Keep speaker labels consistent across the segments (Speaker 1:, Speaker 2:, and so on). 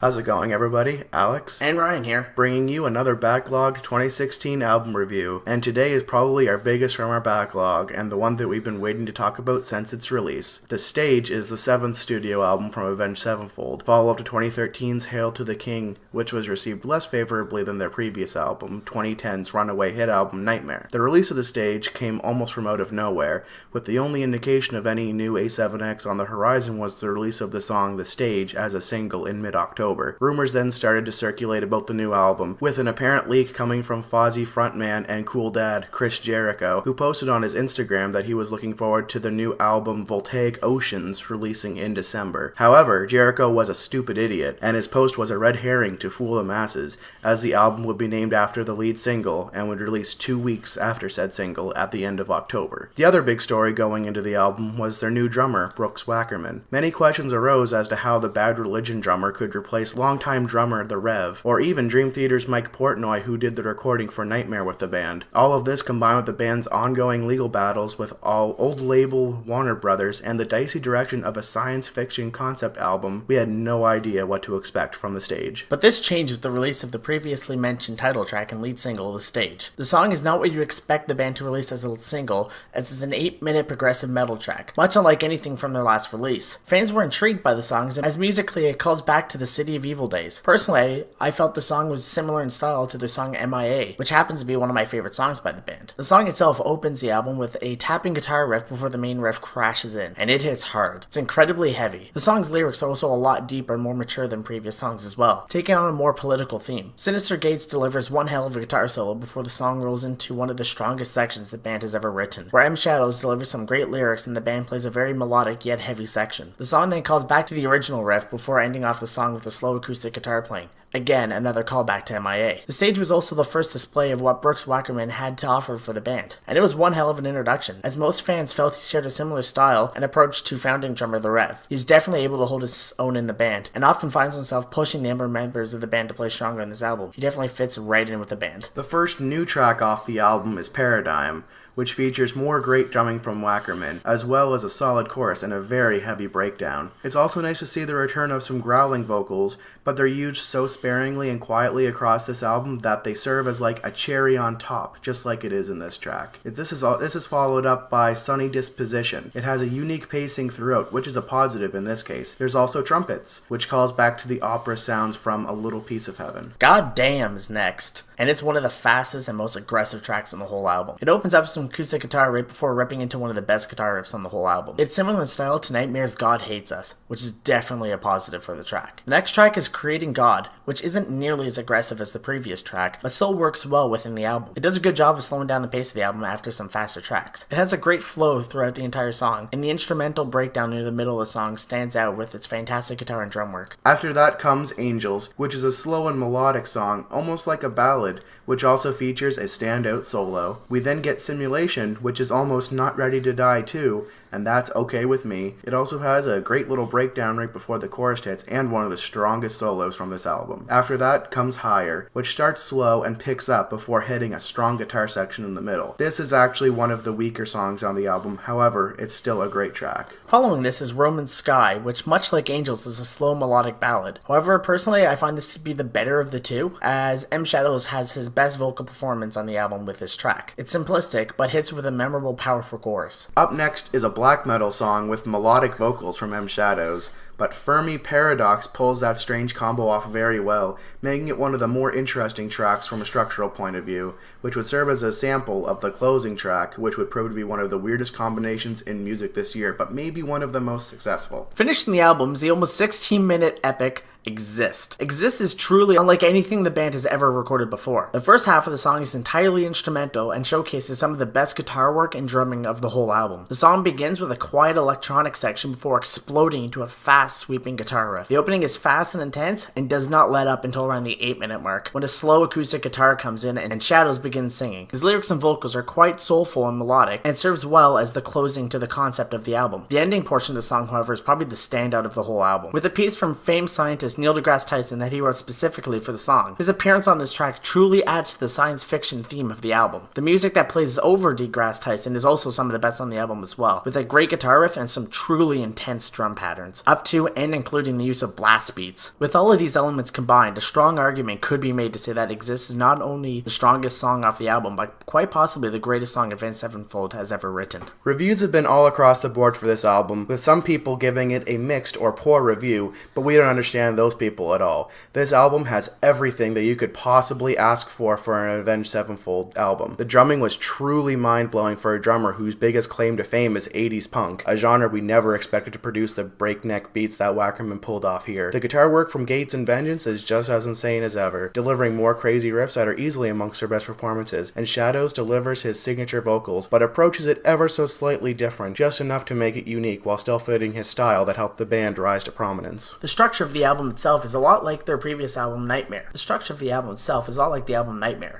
Speaker 1: How's it going, everybody? Alex
Speaker 2: and Ryan here,
Speaker 1: bringing you another Backlog 2016 album review, and today is probably our biggest from our backlog, and the one that we've been waiting to talk about since its release. The Stage is the 7th studio album from Avenged Sevenfold, follow-up to 2013's Hail to the King, which was received less favorably than their previous album, 2010's runaway hit album Nightmare. The release of The Stage came almost from out of nowhere, with the only indication of any new A7X on the horizon was the release of the song The Stage as a single in mid-October. Rumors then started to circulate about the new album, with an apparent leak coming from Fozzy frontman and cool dad Chris Jericho, who posted on his Instagram that he was looking forward to the new album Voltaic Oceans releasing in December. However, Jericho was a stupid idiot, and his post was a red herring to fool the masses, as the album would be named after the lead single and would release 2 weeks after said single at the end of October. The other big story going into the album was their new drummer, Brooks Wackerman. Many questions arose as to how the Bad Religion drummer could replace longtime drummer The Rev, or even Dream Theater's Mike Portnoy, who did the recording for Nightmare with the band. All of this combined with the band's ongoing legal battles with all old label Warner Brothers and the dicey direction of a science fiction concept album, we had no idea what to expect from The Stage.
Speaker 2: But this changed with the release of the previously mentioned title track and lead single, The Stage. The song is not what you expect the band to release as a single, as it's an 8-minute progressive metal track, much unlike anything from their last release. Fans were intrigued by the songs, as musically it calls back to the City of Evil days. Personally, I felt the song was similar in style to their song MIA, which happens to be one of my favorite songs by the band. The song itself opens the album with a tapping guitar riff before the main riff crashes in, and it hits hard. It's incredibly heavy. The song's lyrics are also a lot deeper and more mature than previous songs as well, taking on a more political theme. Sinister Gates delivers one hell of a guitar solo before the song rolls into one of the strongest sections the band has ever written, where M Shadows delivers some great lyrics and the band plays a very melodic yet heavy section. The song then calls back to the original riff before ending off the song with a slow acoustic guitar playing. Again, another callback to MIA. The Stage was also the first display of what Brooks Wackerman had to offer for the band, and it was one hell of an introduction, as most fans felt he shared a similar style and approach to founding drummer The Rev. He's definitely able to hold his own in the band, and often finds himself pushing the younger members of the band to play stronger in this album. He definitely fits right in with the band.
Speaker 1: The first new track off the album is Paradigm, which features more great drumming from Wackerman, as well as a solid chorus and a very heavy breakdown. It's also nice to see the return of some growling vocals, but they're used so sparingly and quietly across this album that they serve as like a cherry on top, just like it is in this track. This is followed up by Sunny Disposition. It has a unique pacing throughout, which is a positive in this case. There's also trumpets, which calls back to the opera sounds from A Little Piece of Heaven.
Speaker 2: God Damn is next, and it's one of the fastest and most aggressive tracks on the whole album. It opens up some acoustic guitar right before ripping into one of the best guitar riffs on the whole album. It's similar in style to Nightmare's God Hates Us, which is definitely a positive for the track. The next track is Creating God, which isn't nearly as aggressive as the previous track, but still works well within the album. It does a good job of slowing down the pace of the album after some faster tracks. It has a great flow throughout the entire song, and the instrumental breakdown near the middle of the song stands out with its fantastic guitar and drum work.
Speaker 1: After that comes Angels, which is a slow and melodic song, almost like a ballad, which also features a standout solo. We then get Simulation, which is almost Not Ready to Die too, and that's okay with me. It also has a great little breakdown right before the chorus hits, and one of the strongest solos from this album. After that comes Higher, which starts slow and picks up before hitting a strong guitar section in the middle. This is actually one of the weaker songs on the album, however, it's still a great track.
Speaker 2: Following this is Roman Sky, which much like Angels is a slow melodic ballad. However, personally I find this to be the better of the two, as M Shadows has his best vocal performance on the album with this track. It's simplistic, but hits with a memorable, powerful chorus.
Speaker 1: Up next is a black metal song with melodic vocals from M Shadows, but Fermi Paradox pulls that strange combo off very well, making it one of the more interesting tracks from a structural point of view, which would serve as a sample of the closing track, which would prove to be one of the weirdest combinations in music this year, but maybe one of the most successful.
Speaker 2: Finishing the album is the almost 16-minute epic Exist. Exist is truly unlike anything the band has ever recorded before. The first half of the song is entirely instrumental and showcases some of the best guitar work and drumming of the whole album. The song begins with a quiet electronic section before exploding into a fast, sweeping guitar riff. The opening is fast and intense and does not let up until around the 8-minute mark, when a slow acoustic guitar comes in and Shadows begins singing. His lyrics and vocals are quite soulful and melodic, and serves well as the closing to the concept of the album. The ending portion of the song, however, is probably the standout of the whole album. With a piece from famed scientist bassist Neil deGrasse Tyson that he wrote specifically for the song. His appearance on this track truly adds to the science fiction theme of the album. The music that plays over deGrasse Tyson is also some of the best on the album as well, with a great guitar riff and some truly intense drum patterns, up to and including the use of blast beats. With all of these elements combined, a strong argument could be made to say that Exist is not only the strongest song off the album, but quite possibly the greatest song Avenged Sevenfold has ever written.
Speaker 1: Reviews have been all across the board for this album, with some people giving it a mixed or poor review, but we don't understand those people at all. This album has everything that you could possibly ask for an Avenged Sevenfold album. The drumming was truly mind-blowing for a drummer whose biggest claim to fame is 80s punk, a genre we never expected to produce the breakneck beats that Wackerman pulled off here. The guitar work from Gates and Vengeance is just as insane as ever, delivering more crazy riffs that are easily amongst their best performances, and Shadows delivers his signature vocals, but approaches it ever so slightly different, just enough to make it unique while still fitting his style that helped the band rise to prominence.
Speaker 2: The structure of the album itself is a lot like their previous album, Nightmare.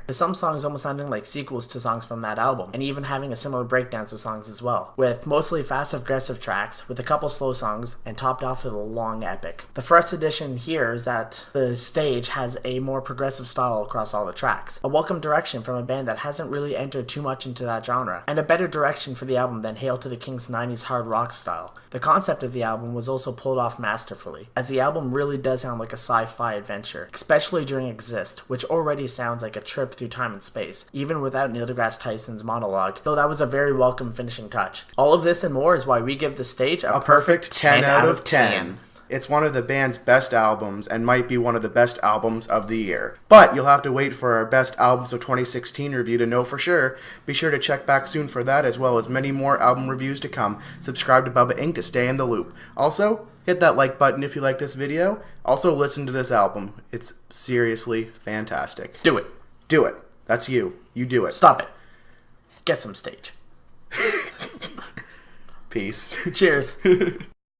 Speaker 2: With some songs almost sounding like sequels to songs from that album, and even having a similar breakdowns to songs as well, with mostly fast-aggressive tracks, with a couple slow songs, and topped off with a long epic. The first addition here is that the stage has a more progressive style across all the tracks, a welcome direction from a band that hasn't really entered too much into that genre, and a better direction for the album than Hail to the King's 90s hard rock style. The concept of the album was also pulled off masterfully, as the album really does sound like a sci-fi adventure, especially during Exist, which already sounds like a trip through time and space, even without Neil deGrasse Tyson's monologue, though that was a very welcome finishing touch. All of this and more is why we give the stage a
Speaker 1: perfect 10 out of 10. It's one of the band's best albums and might be one of the best albums of the year. But you'll have to wait for our Best Albums of 2016 review to know for sure. Be sure to check back soon for that, as well as many more album reviews to come. Subscribe to Bubba Inc. to stay in the loop. Also, hit that like button if you like this video. Also, listen to this album. It's seriously fantastic.
Speaker 2: Do it.
Speaker 1: Do it. That's you. You do it.
Speaker 2: Stop it. Get some stage.
Speaker 1: Peace.
Speaker 2: Cheers.